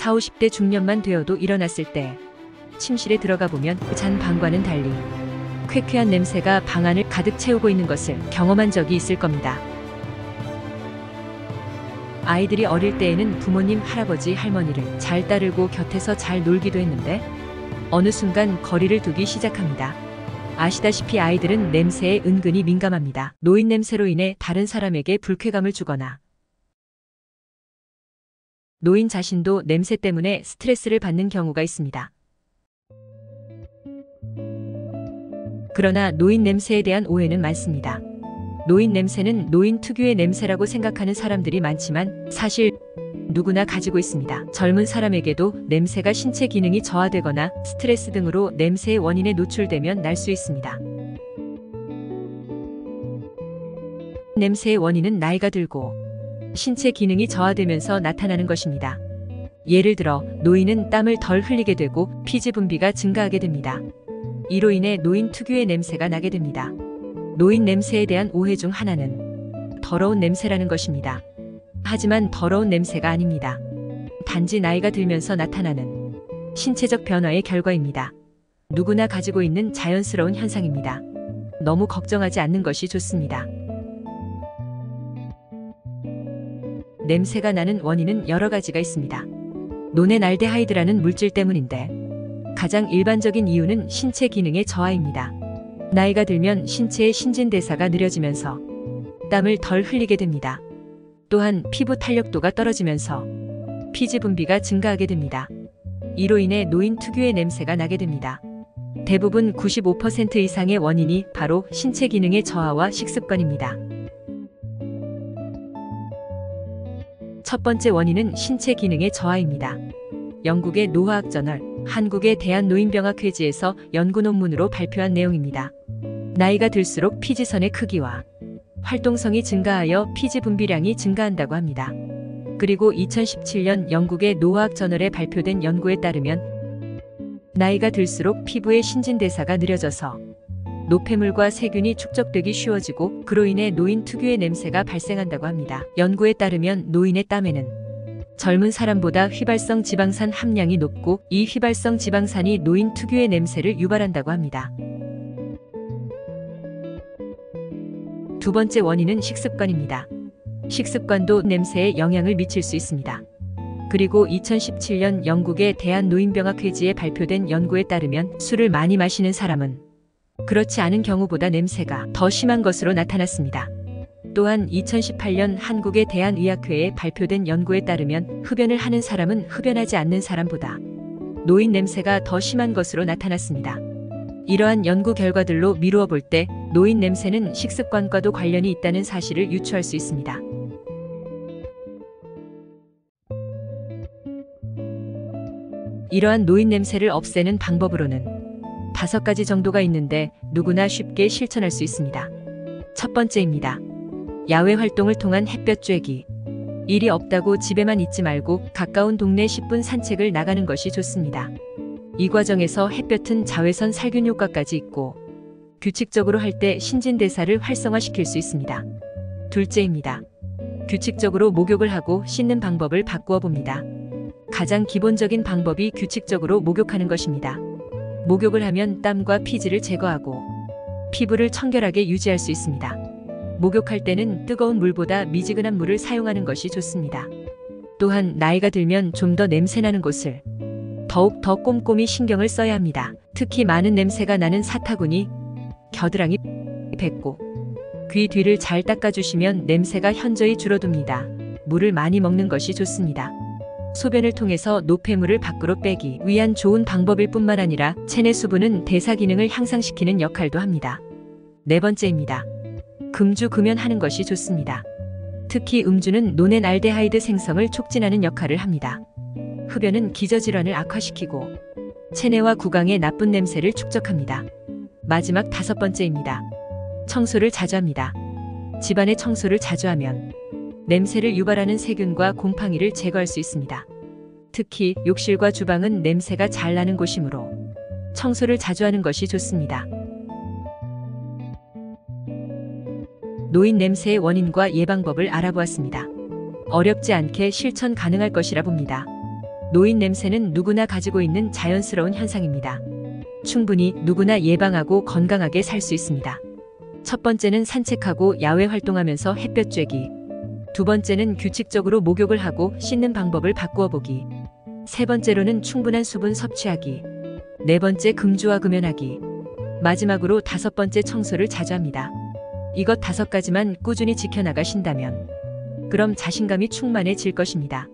40, 50대 중년만 되어도 일어났을 때 침실에 들어가 보면 잔 방과는 달리 쾌쾌한 냄새가 방 안을 가득 채우고 있는 것을 경험한 적이 있을 겁니다. 아이들이 어릴 때에는 부모님, 할아버지, 할머니를 잘 따르고 곁에서 잘 놀기도 했는데 어느 순간 거리를 두기 시작합니다. 아시다시피 아이들은 냄새에 은근히 민감합니다. 노인 냄새로 인해 다른 사람에게 불쾌감을 주거나 노인 자신도 냄새 때문에 스트레스를 받는 경우가 있습니다. 그러나 노인 냄새에 대한 오해는 많습니다. 노인 냄새는 노인 특유의 냄새라고 생각하는 사람들이 많지만 사실 누구나 가지고 있습니다. 젊은 사람에게도 냄새가 신체 기능이 저하되거나 스트레스 등으로 냄새의 원인에 노출되면 날 수 있습니다. 냄새의 원인은 나이가 들고 신체 기능이 저하되면서 나타나는 것입니다. 예를 들어 노인은 땀을 덜 흘리게 되고 피지 분비가 증가하게 됩니다. 이로 인해 노인 특유의 냄새가 나게 됩니다. 노인 냄새에 대한 오해 중 하나는 더러운 냄새라는 것입니다. 하지만 더러운 냄새가 아닙니다. 단지 나이가 들면서 나타나는 신체적 변화의 결과입니다. 누구나 가지고 있는 자연스러운 현상입니다. 너무 걱정하지 않는 것이 좋습니다. 냄새가 나는 원인은 여러 가지가 있습니다. 노넨알데하이드라는 물질 때문인데 가장 일반적인 이유는 신체 기능의 저하입니다. 나이가 들면 신체의 신진대사가 느려지면서 땀을 덜 흘리게 됩니다. 또한 피부 탄력도가 떨어지면서 피지 분비가 증가하게 됩니다. 이로 인해 노인 특유의 냄새가 나게 됩니다. 대부분 95% 이상의 원인이 바로 신체 기능의 저하와 식습관입니다. 첫 번째 원인은 신체 기능의 저하입니다. 영국의 노화학 저널, 한국의 대한노인병학회지에서 연구 논문으로 발표한 내용입니다. 나이가 들수록 피지선의 크기와 활동성이 증가하여 피지 분비량이 증가한다고 합니다. 그리고 2017년 영국의 노화학 저널에 발표된 연구에 따르면 나이가 들수록 피부의 신진대사가 느려져서 노폐물과 세균이 축적되기 쉬워지고 그로 인해 노인 특유의 냄새가 발생한다고 합니다. 연구에 따르면 노인의 땀에는 젊은 사람보다 휘발성 지방산 함량이 높고 이 휘발성 지방산이 노인 특유의 냄새를 유발한다고 합니다. 두 번째 원인은 식습관입니다. 식습관도 냄새에 영향을 미칠 수 있습니다. 그리고 2017년 영국의 대한노인병학회지에 발표된 연구에 따르면 술을 많이 마시는 사람은 그렇지 않은 경우보다 냄새가 더 심한 것으로 나타났습니다. 또한 2018년 한국의 대한의학회에 발표된 연구에 따르면 흡연을 하는 사람은 흡연하지 않는 사람보다 노인 냄새가 더 심한 것으로 나타났습니다. 이러한 연구 결과들로 미루어 볼 때 노인 냄새는 식습관과도 관련이 있다는 사실을 유추할 수 있습니다. 이러한 노인 냄새를 없애는 방법으로는 5가지 정도가 있는데 누구나 쉽게 실천할 수 있습니다. 첫 번째입니다. 야외 활동을 통한 햇볕 쬐기. 일이 없다고 집에만 있지 말고 가까운 동네 10분 산책을 나가는 것이 좋습니다. 이 과정에서 햇볕은 자외선 살균 효과까지 있고 규칙적으로 할 때 신진대사를 활성화시킬 수 있습니다. 둘째입니다. 규칙적으로 목욕을 하고 씻는 방법을 바꾸어 봅니다. 가장 기본적인 방법이 규칙적으로 목욕하는 것입니다. 목욕을 하면 땀과 피지를 제거하고 피부를 청결하게 유지할 수 있습니다. 목욕할 때는 뜨거운 물보다 미지근한 물을 사용하는 것이 좋습니다. 또한 나이가 들면 좀 더 냄새나는 곳을 더욱 더 꼼꼼히 신경을 써야 합니다. 특히 많은 냄새가 나는 사타구니, 겨드랑이, 배꼽, 귀 뒤를 잘 닦아주시면 냄새가 현저히 줄어듭니다. 물을 많이 먹는 것이 좋습니다. 소변을 통해서 노폐물을 밖으로 빼기 위한 좋은 방법일 뿐만 아니라 체내 수분은 대사 기능을 향상시키는 역할도 합니다. 네 번째입니다. 금주 금연하는 것이 좋습니다. 특히 음주는 노넨알데하이드 생성을 촉진하는 역할을 합니다. 흡연은 기저질환을 악화시키고 체내와 구강의 나쁜 냄새를 축적합니다. 마지막 5번째입니다. 청소를 자주 합니다. 집안의 청소를 자주 하면 냄새를 유발하는 세균과 곰팡이를 제거할 수 있습니다. 특히 욕실과 주방은 냄새가 잘 나는 곳이므로 청소를 자주 하는 것이 좋습니다. 노인 냄새의 원인과 예방법을 알아보았습니다. 어렵지 않게 실천 가능할 것이라 봅니다. 노인 냄새는 누구나 가지고 있는 자연스러운 현상입니다. 충분히 누구나 예방하고 건강하게 살 수 있습니다. 첫 번째는 산책하고 야외 활동하면서 햇볕 쬐기. 두 번째는 규칙적으로 목욕을 하고 씻는 방법을 바꾸어 보기. 세 번째로는 충분한 수분 섭취하기. 네 번째 금주와 금연하기. 마지막으로 다섯 번째 청소를 자주 합니다. 이것 5가지만 꾸준히 지켜나가신다면 그럼 자신감이 충만해질 것입니다.